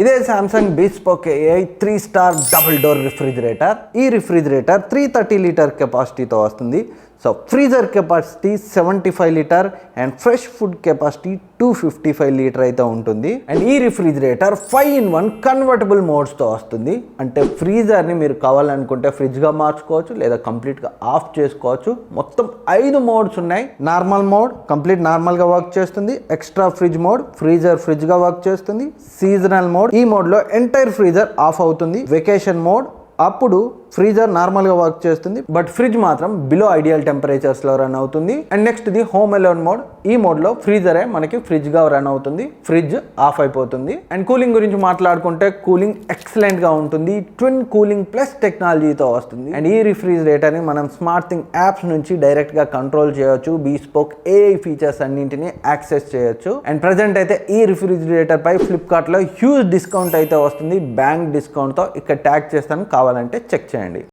ఇదే Samsung bespoke AI three star double door refrigerator. ఈ refrigerator 330 litre కెపాసిటీతో వస్తుంది. So freezer capacity 75 litre and fresh food capacity 255 litre అయితే ఉంటుంది. అండ్ ఈ రిఫ్రిజిరేటర్ 5-in-1 కన్వర్టబుల్ మోడ్స్తో వస్తుంది. అంటే ఫ్రీజర్ని మీరు కావాలనుకుంటే ఫ్రిడ్జ్గా మార్చుకోవచ్చు లేదా కంప్లీట్గా ఆఫ్ చేసుకోవచ్చు. మొత్తం 5 మోడ్స్ ఉన్నాయి. నార్మల్ మోడ్ కంప్లీట్ నార్మల్గా వర్క్ చేస్తుంది. ఎక్స్ట్రా ఫ్రిడ్జ్ మోడ్ ఫ్రీజర్గా వర్క్ చేస్తుంది. సీజనల్ మోడ్ ఈ మోడ్లో ఎంటైర్ ఫ్రీజర్ ఆఫ్ అవుతుంది. వెకేషన్ మోడ్ అప్పుడు ఫ్రీజర్ నార్మల్గా వర్క్ చేస్తుంది, బట్ ఫ్రిడ్జ్ మాత్రం బిలో ఐడియల్ టెంపరేచర్స్లో రన్ అవుతుంది. And next the home alone mode. ఈ మోడ్లో ఫ్రీజరే మనకి ఫ్రిడ్జ్గా రన్ అవుతుంది, ఫ్రిడ్జ్ ఆఫ్ అయిపోతుంది. అండ్ కూలింగ్ గురించి మాట్లాడుకుంటే కూలింగ్ ఎక్సలెంట్గా ఉంటుంది. ట్విన్ కూలింగ్ ప్లస్ టెక్నాలజీతో వస్తుంది. అండ్ ఈ రిఫ్రిజిరేటర్ని మనం స్మార్ట్ థింగ్ యాప్స్ నుంచి డైరెక్ట్గా కంట్రోల్ చేయొచ్చు. బీస్పోక్ AI ఫీచర్స్ అన్నింటినీ యాక్సెస్ చేయొచ్చు. అండ్ ప్రజెంట్ అయితే ఈ రిఫ్రిజిరేటర్ పై ఫ్లిప్కార్ట్లో హ్యూజ్ డిస్కౌంట్ అయితే వస్తుంది, బ్యాంక్ డిస్కౌంట్తో. ఇక్కడ ట్యాగ్ చేస్తాను, కావాలంటే చెక్ చేయండి.